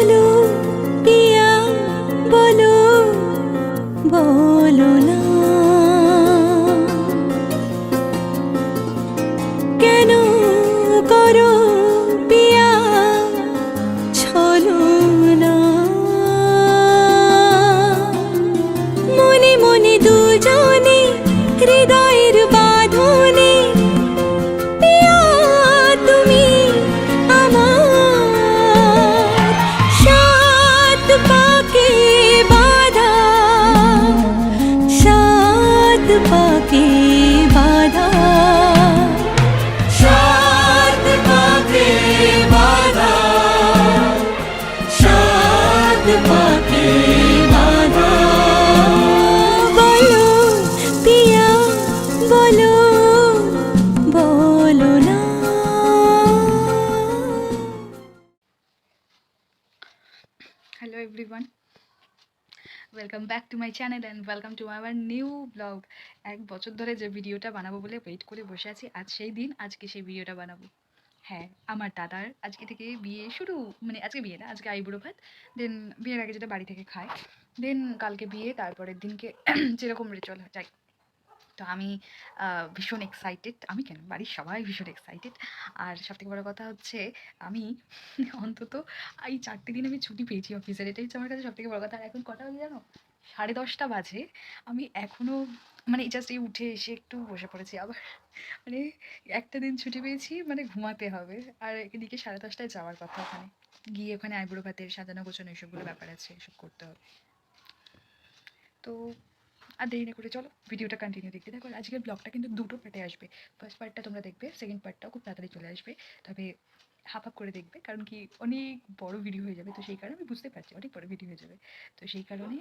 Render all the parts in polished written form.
বলো পিয়া বলো বলো না কেন করো পিয়া ছলো না মনে মনে দুজনে হৃদয়ের বাঁধনে পিয়া তুমি আমার সাত পাকে বাঁধা সাত পাকে বাঁধা সাত পাকে বাঁধা সাত পাকে বাঁধা বলো পিয়া বলো বলো না। Hello everyone, welcome back to my channel and welcome to our new vlog. এক বছর ধরে যে ভিডিওটা বানাবো বলে ওয়েট করে বসে আছি, আজ সেই দিন, আজকে সেই ভিডিওটা বানাবো। হ্যাঁ, আমার দাদার আজকে থেকে বিয়ে শুরু, মানে আজকে বিয়ে না, আজকে আইবুড়ো ভাত, দেন বিয়ের আগে যেটা বাড়ি থেকে খায়, দেন কালকে বিয়ে, তারপরের দিনকে যেরকম রিচুয়াল হয় যাই। তো আমি ভীষণ এক্সাইটেড, আমি কেন বাড়ির সবাই ভীষণ এক্সাইটেড। আর সবথেকে বড় কথা হচ্ছে আমি অন্তত এই 4টে দিন আমি ছুটি পেয়েছি অফিসের, এটাই হচ্ছে আমার কাছে সবথেকে বড় কথা। আর এখন কটা বাজে জানো? 10:30 বাজে। আমি এখনও মানে জাস্ট এই উঠে এসে একটু বসে পড়েছি, আবার মানে একটা দিন ছুটি পেয়েছি, মানে ঘুমাতে হবে। আর এদিকে 10:30টায় যাওয়ার কথা, ওখানে গিয়ে ওখানে আইবুড়ো ভাতের সাজানো গোছানো এসবগুলো ব্যাপার আছে, এসব করতে হবে। তো আর দেরি না করে চলো ভিডিওটা কন্টিনিউ দেখতে থাকো। আজকের ব্লগটা কিন্তু দুটো পার্টে আসবে, ফার্স্ট পার্টটা তোমরা দেখবে, সেকেন্ড পার্টটাও খুব তাড়াতাড়ি চলে আসবে, তবে হাফ হাফ করে দেখবে, কারণ কি অনেক বড় ভিডিও হয়ে যাবে। তো সেই কারণে আমি বুঝতে পারছি অনেক বড় ভিডিও হয়ে যাবে, তো সেই কারণে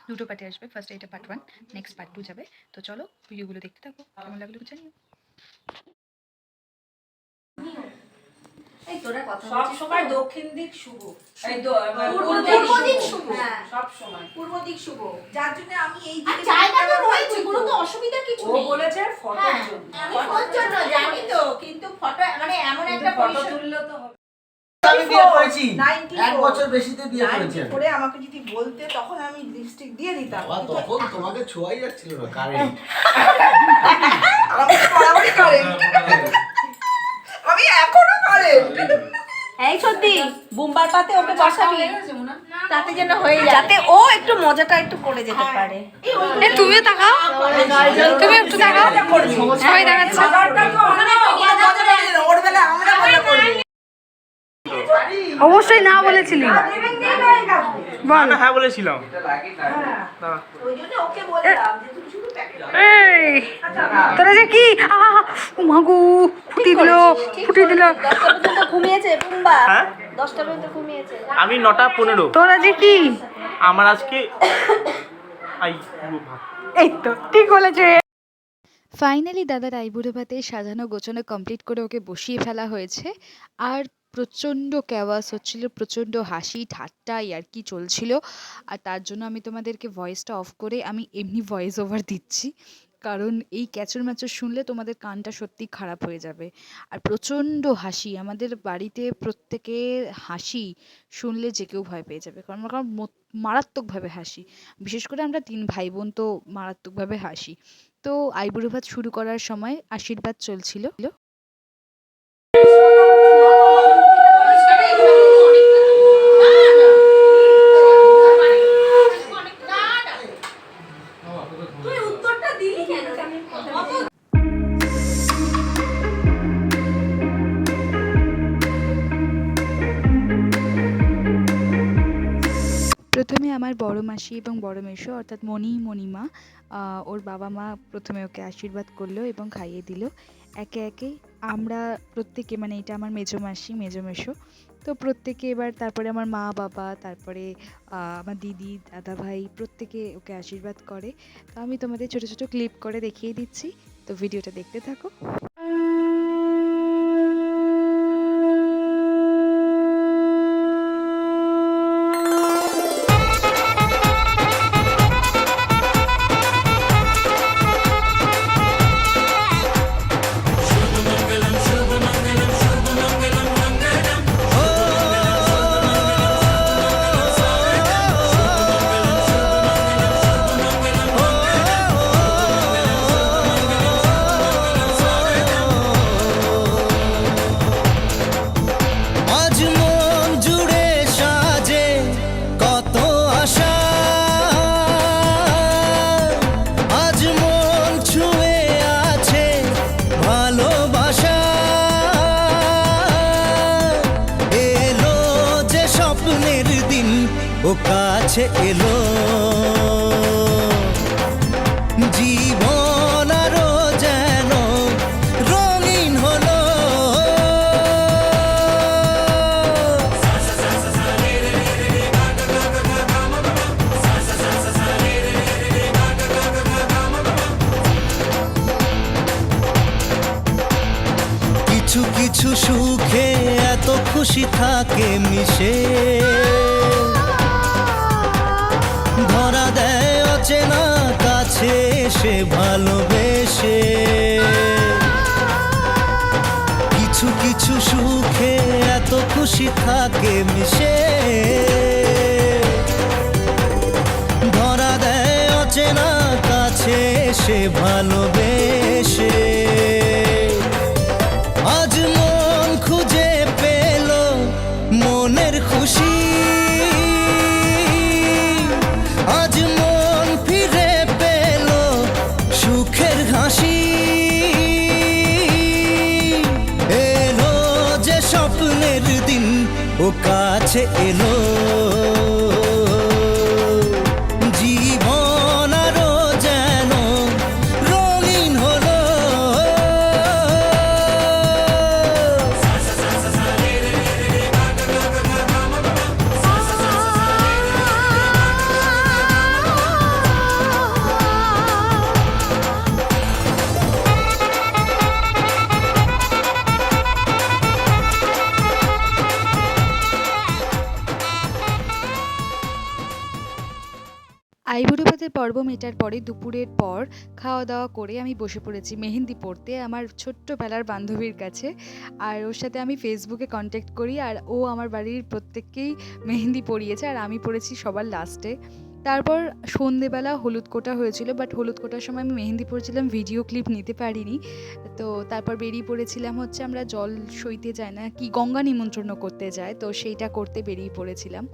দুটো পার্টে আসবে। ফার্স্ট এটা পার্ট 1, নেক্সট পার্ট 2 যাবে। তো চলো ভিডিওগুলো দেখতে থাকো, কেমন লাগলো জানিও। সব সময় দক্ষিণ দিক শুভ, পূর্ব দিক শুভ, সব সময় পূর্ব দিক শুভ, যার জন্য আমি এই আর দিকে জায়গা তো রয়েছে, কোনো তো অসুবিধা কিছু ও নেই। বলেছে ফটোর জন্য। আমি ফটোর জন্য জানি তো, কিন্তু ফটো মানে এমন একটা ফটো পজিশন তুললে তো হবে। আমি বিয়ে করেছি 94 এক বছর বেশিতে বিয়ে করেছি আমি। করে আমাকে যদি বলতে তখন আমি লিপস্টিক দিয়ে দিতাম, বাবা, কিন্তু তখন তোমাকে ছোঁয়াই যাচ্ছিল না কারেন্ট। আমাকে বরাবরই করেন, আমি এখনো করেন। এই সত্যি বুম্বার পাতে ওকে বসাবি, তাতে যেন হয়ে যায়, যাতে ও একটু মজাটা একটু করে যেতে পারে। তুমিও তাকাও, তুমি একটু তাকাও, সবাই দেখাচ্ছে। ওর বেলা আমরা মজা করব। অবশ্যই না বলেছিলি, না না হ্যাঁ বলেছিলাম। ওই জন্য ওকে বললাম যে তুমি শুধু প্যাকেট এই তোরা যে কি মাগু ফুটি দিল, ফুটি দিল। 10টা পর্যন্ত ঘুমিয়েছে বুম্বা, হ্যাঁ 10টা পর্যন্ত ঘুমিয়েছে। আমি 9:15। তোরা যে কি আমার আজকে এই তো ঠিক বলেছে। ফাইনালি দাদার আইবুড়ো ভাতে সাজানো গোছানো কমপ্লিট করে ওকে বসিয়ে ফেলা হয়েছে। আর প্রচণ্ড ক্যাওয়াস হচ্ছিল, প্রচণ্ড হাসি ঠাট্টা ইয়ার্কি চলছিল। আর তার জন্য আমি তোমাদেরকে ভয়েসটা অফ করে আমি এমনি ভয়েস ওভার দিচ্ছি, কারণ এই ক্যাচর ম্যাচর শুনলে তোমাদের কানটা সত্যি খারাপ হয়ে যাবে। আর প্রচণ্ড হাসি, আমাদের বাড়িতে প্রত্যেকের হাসি শুনলে যে কেউ ভয় পেয়ে যাবে, কারণ মারাত্মকভাবে হাসি। বিশেষ করে আমরা 3 ভাই বোন তো মারাত্মকভাবে হাসি। তো আইবুড়ো ভাত শুরু করার সময় আশীর্বাদ চলছিল। তুই উত্তরটা দিলি কেন? প্রথমে আমার বড় মাসি এবং বড় মেসো অর্থাৎ মণিমা ওর বাবা মা প্রথমে ওকে আশীর্বাদ করলো এবং খাইয়ে দিল। একে একে আমরা প্রত্যেকে, মানে এটা আমার মেজো মাসি মেজো মেসো, তো প্রত্যেকে এবার, তারপরে আমার মা বাবা, তারপরে আমার দিদি দাদা ভাই প্রত্যেকে ওকে আশীর্বাদ করে। তো আমি তোমাদের ছোট ছোট ক্লিপ করে দেখিয়ে দিচ্ছি, তো ভিডিওটা দেখতে থাকো। ও কাছে এলো, জীবন আরো যেন রঙিন হলো। কিছু কিছু সুখে এত খুশি থাকে মিশে, ধরা দেয় অচেনা কাছে এসে ভালোবেসে। কিছু কিছু সুখে এত খুশি থাকে মিশে, ধরা দেয় অচেনা কাছে এসে ভালোবেসে। আজ মন খুঁজে পেল মনের খুশি, আজ মন ফিরে পেল সুখের হাসি। এলো যে স্বপ্নের দিন, ও কাছে এলো, জীবন আরো যেন রঙিন হলো। আইবুড়ো ভাতের পর্ব মেটার পরে দুপুরের পর খাওয়া দাওয়া করে আমি বসে পড়েছি মেহেন্দি পড়তে আমার ছোট্টবেলার বান্ধবীর কাছে। আর ওর সাথে আমি ফেসবুকে কন্ট্যাক্ট করি, আর ও আমার বাড়ির প্রত্যেককেই মেহেন্দি পরিয়েছে, আর আমি পড়েছি সবার লাস্টে। তারপর সন্ধেবেলা হলুদ কোটা হয়েছিল, বাট হলুদ কোটার সময় আমি মেহেন্দি পড়েছিলাম, ভিডিও ক্লিপ নিতে পারিনি। তো তারপর বেরিয়ে পড়েছিলাম হচ্ছে আমরা জল সইতে যায় না কি গঙ্গা নিমন্ত্রণ করতে যায়, তো সেইটা করতে বেরিয়ে পড়েছিলাম।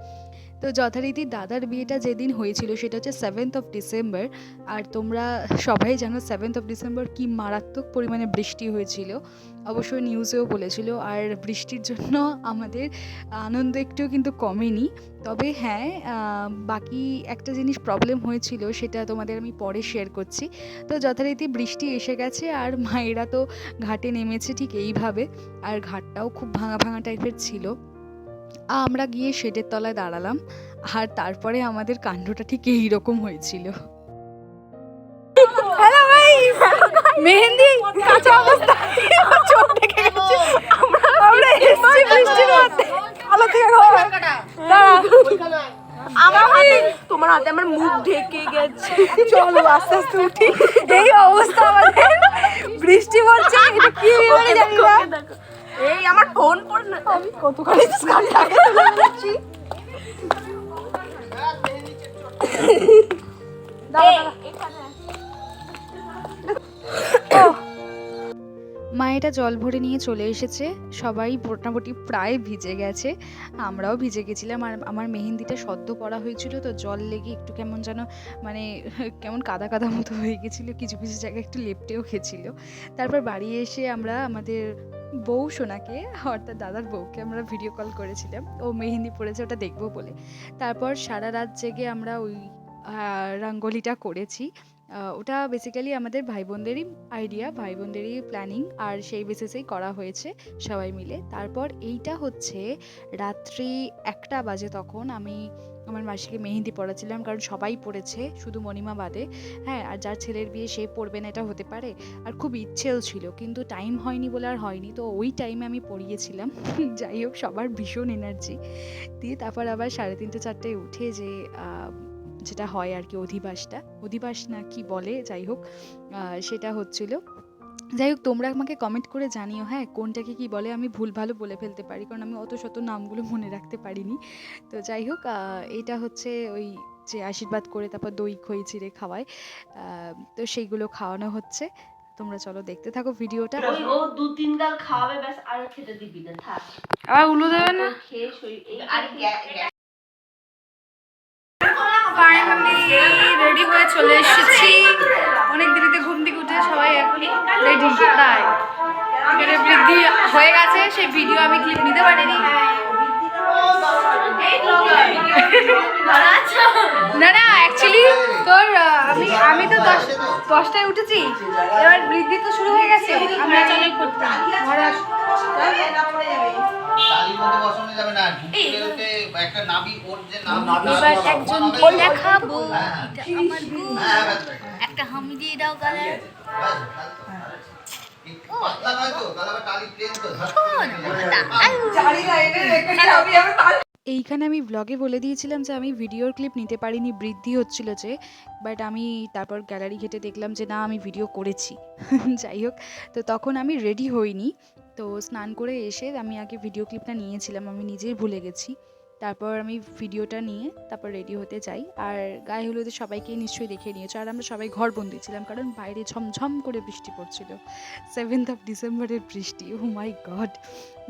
তো যথারীতি দাদার বিয়েটা যেদিন হয়েছিল সেটা হচ্ছে 7th of December। আর তোমরা সবাই জানো 7th of December কি মারাত্মক পরিমাণে বৃষ্টি হয়েছিল, অবশ্যই নিউজেও বলেছিল। আর বৃষ্টির জন্য আমাদের আনন্দ একটুও কিন্তু কমেনি। তবে হ্যাঁ, বাকি একটা জিনিস প্রবলেম হয়েছিল, সেটা তোমাদের আমি পরে শেয়ার করছি। তো যথারীতি বৃষ্টি এসে গেছে, আর মায়েরা তো ঘাটে নেমেছে ঠিক এইভাবে, আর ঘাটটাও খুব ভাঙা ভাঙা টাইপের ছিল। আমরা গিয়ে শেডের তলায় দাঁড়ালাম, আর তারপরে আমাদের কাণ্ডটা ঠিক এইরকম হয়েছিল। হ্যালো ভাই, মেহেন্দি কাঁচা অবস্থা, চোখ ঢেকে গেছে। আমরা এসেছি বৃষ্টির মধ্যে, আলো থেকে আমার হাতে, তোমার হাতে আমার মুখ ঢেকে গেছে। চলো আস্তে আস্তে উঠি, এই অবস্থা আমাদের, বৃষ্টি পড়ছে, এটা কি বিমানে জানি না। এই আমার ফোন পড় না, আমি কতখানি স্কার্ট আগে তুলে নিচ্ছি। মায়েরা জল ভরে নিয়ে চলে এসেছে, সবাই মোটামুটি প্রায় ভিজে গেছে, আমরাও ভিজে গেছিলাম। আর আমার মেহেন্দিটা সদ্য পড়া হয়েছিল, তো জল লেগে একটু কেমন যেন মানে কেমন কাদা কাদা মতো হয়ে গেছিলো, কিছু কিছু জায়গায় একটু লেপটেও খেয়েছিল। তারপর বাড়ি এসে আমরা আমাদের বউ সোনাকে, অর্থাৎ দাদার বউকে আমরা ভিডিও কল করেছিলাম, ও মেহেন্দি পড়েছে ওটা দেখবো বলে। তারপর সারা রাত জেগে আমরা ওই রঙ্গোলিটা করেছি। ওটা বেসিক্যালি আমাদের ভাই বোনদেরই আইডিয়া, ভাই বোনদেরই প্ল্যানিং, আর সেই বেসিসেই করা হয়েছে সবাই মিলে। তারপর এইটা হচ্ছে রাত্রি 1টা বাজে, তখন আমি আমার মাসিকে মেহেন্দি পড়াচ্ছিলাম, কারণ সবাই পড়েছে শুধু মণিমা বাদে। হ্যাঁ, আর যার ছেলের বিয়ে সে পড়বে না এটা হতে পারে, আর খুব ইচ্ছেও ছিল কিন্তু টাইম হয়নি বলে আর হয়নি, তো ওই টাইমে আমি পড়িয়েছিলাম। যাই হোক, সবার ভীষণ এনার্জি দিয়ে তারপর আবার 3:30 4টায় উঠে যে যেটা হয় আর কি, অধিবাস না কি বলে, যাই হোক সেটা হচ্ছিল। যাই হোক, তোমরা আমাকে কমেন্ট করে জানিও হ্যাঁ কোনটাকে কি বলে, আমি ভুল ভালো বলে ফেলতে পারি, কারণ আমি অত শত নামগুলো মনে রাখতে পারিনি। তো যাই হোক, এটা হচ্ছে ওই যে আশীর্বাদ করে তারপর দই খই চিড়ে খাওয়ায়, তো সেইগুলো খাওয়ানো হচ্ছে। তোমরা চলো দেখতে থাকো ভিডিওটা। ও 2-3 গাল খাওয়াবে, ব্যাস আর খেতে দিবি না, থাক। আবার উলু দেবে না? খেয়ে সই এই আর ফাইনালি রেডি হয়ে চলে এসেছি, অনেক দেরিতে ঘুম থেকে উঠে সবাই এখন রেডি প্রায়। এখানে বৃদ্ধি হয়ে গেছে, সেই ভিডিও আমি ক্লিপ নিতে পারিনি। না না অ্যাকচুয়ালি তোর আমি তো 10টায় উঠেছি, এবার বৃদ্ধি তো শুরু হয়ে গেছে, আমরা চলে করতাম ঘরে টালির মধ্যে বসানো যাবে না, ঢুকে বেরোতে একটা নাভি, ওর যে এবার একজনকে দেখাবো এটা আমার গুণ, একটা হামি দিয়ে দাও গালে। পাতলা নয় তো, তাহলে আবার টালি প্লেন তো। এইখানে আমি ব্লগে বলে দিয়েছিলাম যে আমি ভিডিওর ক্লিপ নিতে পারিনি, বৃদ্ধি হচ্ছিল যে, বাট আমি তারপর গ্যালারি ঘেটে দেখলাম যে না আমি ভিডিও করেছি। যাই হোক, তো তখন আমি রেডি হইনি, তো স্নান করে এসে আমি আগে ভিডিও ক্লিপটা নিয়েছিলাম, আমি নিজেই ভুলে গেছি। তারপর আমি ভিডিওটা নিয়ে তারপর রেডি হতে যাই। আর গায়ে হলুদে সবাইকেই নিশ্চয়ই দেখে নিয়েছো, আর আমরা সবাই ঘরবন্দি ছিলাম কারণ বাইরে ঝমঝম করে বৃষ্টি পড়ছিল, 7th of ডিসেম্বরের বৃষ্টি। ও মাই গড।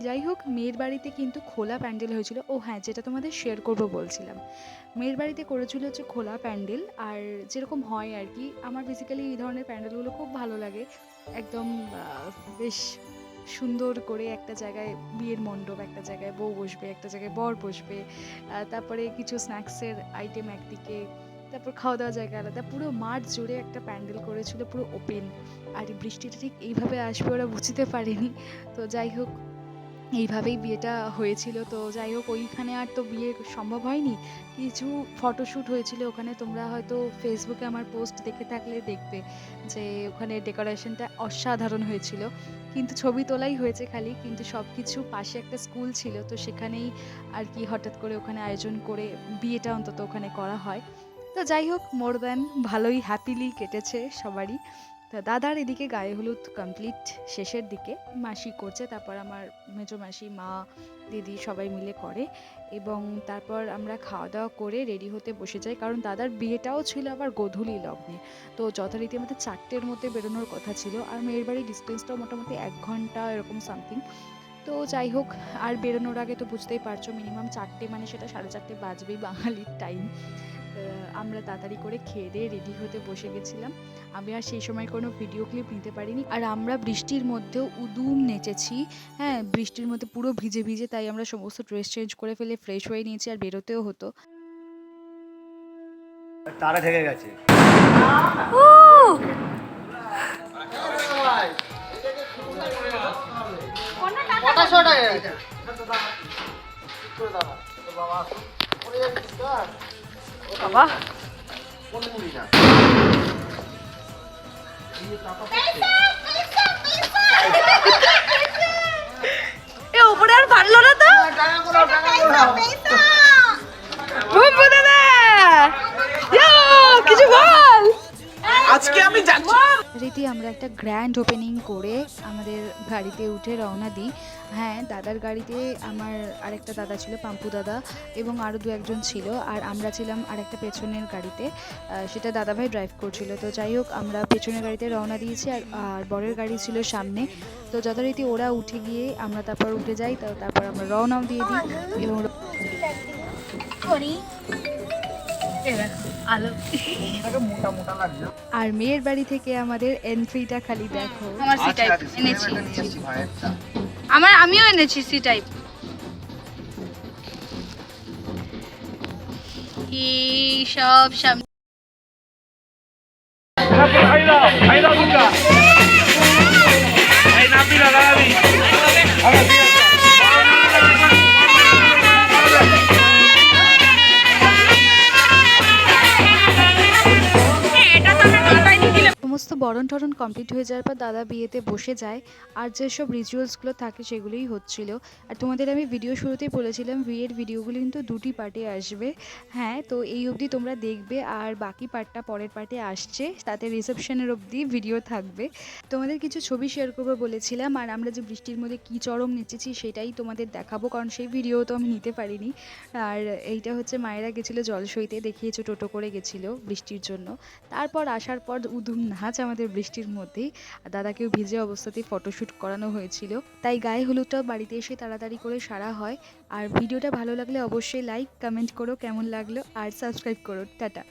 যাই হোক, মেয়ের বাড়িতে কিন্তু খোলা প্যান্ডেল হয়েছিল। ও হ্যাঁ, যেটা তোমাদের শেয়ার করবো বলছিলাম, মেয়ের বাড়িতে করেছিল হচ্ছে খোলা প্যান্ডেল, আর যেরকম হয় আর কি, আমার বেসিক্যালি এই ধরনের প্যান্ডেলগুলো খুব ভালো লাগে। একদম বেশ সুন্দর করে একটা জায়গায় বিয়ের মণ্ডপ, একটা জায়গায় বউ বসবে, একটা জায়গায় বর বসবে, তারপরে কিছু স্ন্যাক্সের আইটেম একদিকে, তারপর খাওয়া দাওয়া জায়গা আলাদা, পুরো মাঠ জুড়ে একটা প্যান্ডেল করেছিল, পুরো ওপেন। আর বৃষ্টিটা ঠিক এইভাবে আসবে ওরা বুঝতে পারেনি। তো যাই হোক, এইভাবেই বিয়েটা হয়েছিল। তো যাই হোক, ওইখানে আর তো বিয়ে সম্ভব হয়নি, কিছু ফটোশ্যুট হয়েছিল ওখানে। তোমরা হয়তো ফেসবুকে আমার পোস্ট দেখে থাকলে দেখবে যে ওখানে ডেকোরেশনটা অসাধারণ হয়েছিল, কিন্তু ছবি তোলাই হয়েছে খালি। কিন্তু সব কিছু পাশে একটা স্কুল ছিল, তো সেখানেই আর কি হঠাৎ করে ওখানে আয়োজন করে বিয়েটা অন্তত ওখানে করা হয়। তো যাই হোক, মোর দ্যান ভালোই হ্যাপিলি কেটেছে সবারই। তো দাদার এদিকে গায়ে হলুদ কমপ্লিট শেষের দিকে, মাসি করছে, তারপর আমার মেজো মাসি, মা, দিদি সবাই মিলে করে, এবং তারপর আমরা খাওয়া দাওয়া করে রেডি হতে বসে যাই, কারণ দাদার বিয়েটাও ছিল আবার গোধূলি লগ্নে। তো যথারীতি আমাদের 4টের মধ্যে বেরোনোর কথা ছিল, আর মেয়ের বাড়ির ডিস্টেন্সটাও মোটামুটি 1 ঘন্টা এরকম সামথিং। তো যাই হোক, আর বেরোনোর আগে তো বুঝতেই পারছো মিনিমাম 4টে, মানে সেটা 4:30 বাজবেই বাঙালির টাইম। আমরা তাড়াতাড়ি করে খেয়ে দিয়ে রেডি হতে বসে গেছিলাম। আমি আর সেই সময় কোনো ভিডিও ক্লিপ নিতে পারিনি। আর আমরা বৃষ্টির মধ্যেও উদুম নেচেছি, হ্যাঁ বৃষ্টির মধ্যে পুরো ভিজে ভিজে, তাই আমরা সমস্ত ড্রেস চেঞ্জ করে ফেলে ফ্রেশ হয়ে নিয়েছি, আর বেরোতেও হতো। তারা ঠেকে গেছে। বাবা এ উপরে আর পারলো না তো, কিছু বল। আজকে আমি যাচ্ছি। রীতি আমরা একটা গ্র্যান্ড ওপেনিং করে আমাদের গাড়িতে উঠে রওনা দিই। হ্যাঁ, দাদার গাড়িতে আমার আরেকটা দাদা ছিল, পাম্পু দাদা, এবং আরও 2-1জন ছিল, আর আমরা ছিলাম আরেকটা পেছনের গাড়িতে, সেটা দাদাভাই ড্রাইভ করছিল। তো যাই হোক, আমরা পেছনের গাড়িতে রওনা দিয়েছি, আর বরের গাড়ি ছিল সামনে। তো যথারীতি ওরা উঠে গিয়ে আমরা তারপর উঠে যাই, তারপর আমরা রওনাও দিয়ে দিই। এবং আলো আর মেয়ের বাড়ি থেকে আমাদের এন্ট্রিটা খালি দেখো। আমার সি টাইপ এনেছি, আমিও এনেছি সি টাইপ। এই সব সামনে সমস্ত বরণ টরণ কমপ্লিট হয়ে যাওয়ার পর দাদা বিয়েতে বসে যায়, আর যেসব রিচুয়ালসগুলো থাকে সেগুলোই হচ্ছিল। আর তোমাদের আমি ভিডিও শুরুতেই বলেছিলাম বিয়ের ভিডিওগুলো কিন্তু 2টি পার্টে আসবে। হ্যাঁ, তো এই অবধি তোমরা দেখবে, আর বাকি পার্টটা পরের পার্টে আসছে, তাতে রিসেপশনের অবধি ভিডিও থাকবে। তোমাদের কিছু ছবি শেয়ার করবো বলেছিলাম, আর আমরা যে বৃষ্টির মধ্যে কী চরম নেচেছি সেটাই তোমাদের দেখাবো, কারণ সেই ভিডিও তো আমি নিতে পারিনি। আর এইটা হচ্ছে মায়েরা গেছিলো জলসইতে, দেখিয়েছো টোটো করে গেছিলো বৃষ্টির জন্য। তারপর আসার পর উদুম নাচ আমাদের বৃষ্টির মধ্যেই, আর দাদাকেও ভিজে অবস্থাতেই ফটোশ্যুট করানো হয়েছিল। তাই গায়ে হলুদটাও বাড়িতে এসে তাড়াতাড়ি করে সারা হয়। আর ভিডিওটা ভালো লাগলে অবশ্যই লাইক কমেন্ট করো কেমন লাগলো, আর সাবস্ক্রাইব করো। টাটা।